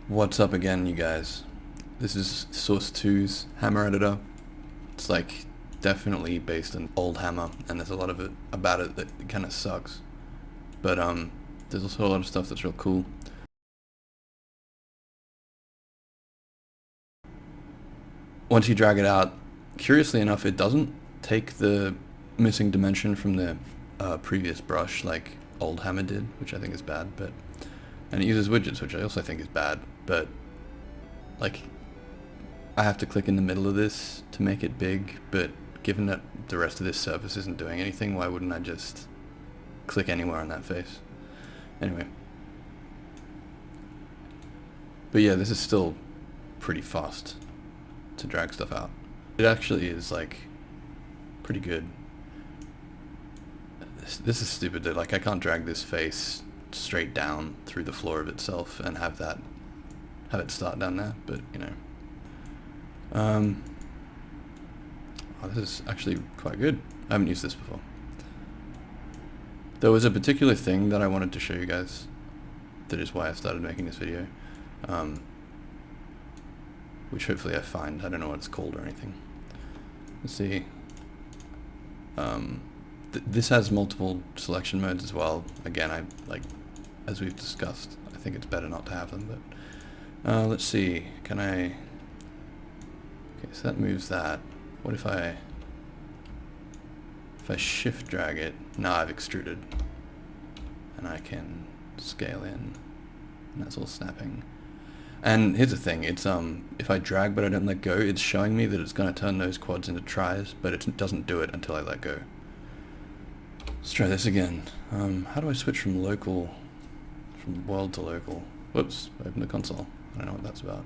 What's up again, you guys? This is Source 2's Hammer Editor. It's like definitely based on old Hammer, and there's a lot of it about it that kind of sucks. But there's also a lot of stuff that's real cool. Once you drag it out, curiously enough, it doesn't take the missing dimension from the previous brush like old Hammer did, which I think is bad. And it uses widgets, which I also think is bad. But like, I have to click in the middle of this to make it big, but given that the rest of this surface isn't doing anything, why wouldn't I just click anywhere on that face? Anyway. But yeah, this is still pretty fast to drag stuff out. It actually is like pretty good. This is stupid that like I can't drag this face straight down through the floor of itself and have it start down there, but you know. Oh, this is actually quite good. I haven't used this before. There was a particular thing that I wanted to show you guys. That is why I started making this video. Which hopefully I find. I don't know what it's called or anything. Let's see. This has multiple selection modes as well. Again, as we've discussed, I think it's better not to have them, but let's see. Can I... Okay, so that moves that. What if I shift drag it? Now I've extruded. And I can scale in. And that's all snapping. And here's the thing, it's if I drag but I don't let go, it's showing me that it's going to turn those quads into tries, but it doesn't do it until I let go. Let's try this again. How do I switch from world to local? Whoops, I opened the console. I don't know what that's about.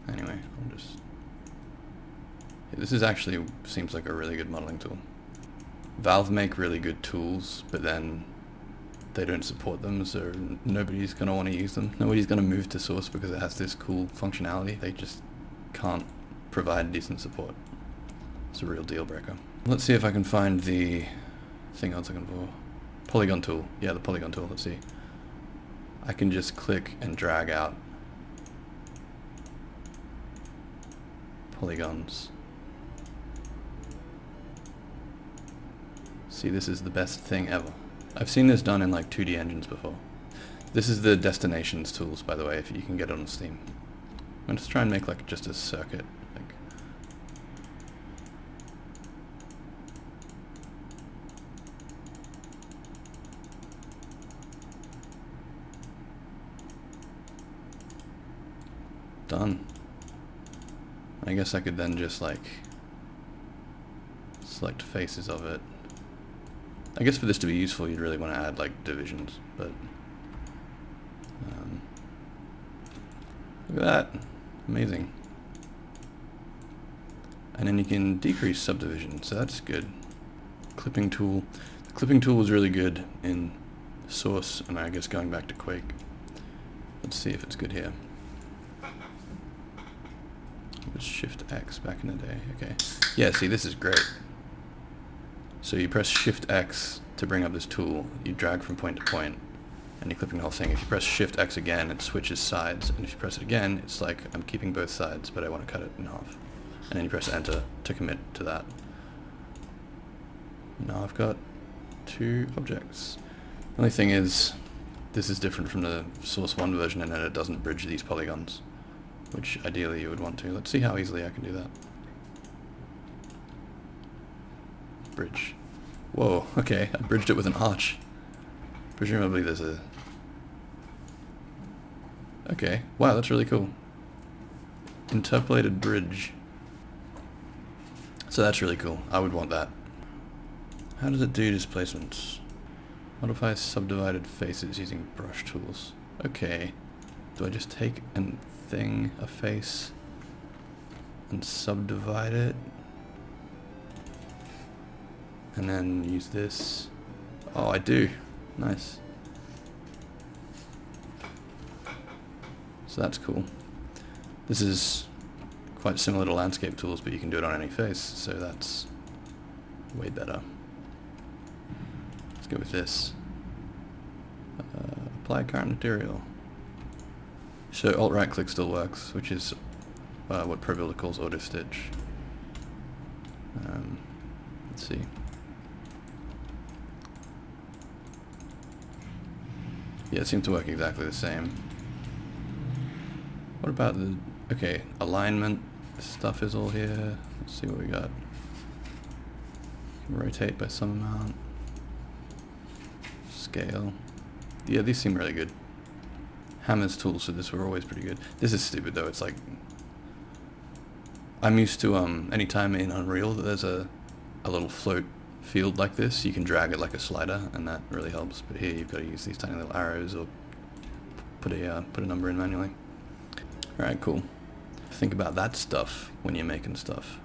Anyway, I'll just... Yeah, this is actually seems like a really good modeling tool. Valve make really good tools, but then they don't support them, so nobody's going to want to use them. Nobody's going to move to Source because it has this cool functionality. They just can't provide decent support. It's a real deal breaker. Let's see if I can find the thing I was looking for. Polygon tool. Yeah, the Polygon tool. Let's see. I can just click and drag out polygons. See, this is the best thing ever. I've seen this done in like 2D engines before. This is the destinations tools, by the way, if you can get it on Steam. I'm going to try and make like just a circuit. Like, done. I guess I could then just like select faces of it. I guess for this to be useful, you'd really want to add like divisions, but look at that, amazing. And then you can decrease subdivision, so that's good. Clipping tool. The clipping tool was really good in Source, and I guess going back to Quake. Let's see if it's good here. It was Shift X back in the day. Okay. Yeah, see, this is great. So you press Shift X to bring up this tool, you drag from point to point, and you're clipping the whole thing. If you press Shift X again, it switches sides, and if you press it again, it's like I'm keeping both sides, but I want to cut it in half. And then you press Enter to commit to that. Now I've got two objects. The only thing is, this is different from the Source 1 version in that it doesn't bridge these polygons, which ideally you would want to. Let's see how easily I can do that. Bridge. Whoa, okay, I bridged it with an arch. Presumably there's a... Okay, wow, that's really cool. Interpolated bridge. So that's really cool. I would want that. How does it do displacements? Modify subdivided faces using brush tools. Okay. Do I just take a face, and subdivide it? And then use this. Oh, I do. Nice. So that's cool. This is quite similar to landscape tools, but you can do it on any face, so that's way better. Let's go with this. Apply current material. So alt right click still works, which is what ProBuilder calls auto stitch. Let's see. Yeah, it seemed to work exactly the same. What about the... Okay, alignment stuff is all here. Let's see what we got. Rotate by some amount. Scale. Yeah, these seem really good. Hammer's tools for this were always pretty good. This is stupid though, it's like... I'm used to, anytime in Unreal that there's a little float field like this, you can drag it like a slider, and that really helps. But here you've got to use these tiny little arrows or put a number in manually. Alright, cool. Think about that stuff when you're making stuff.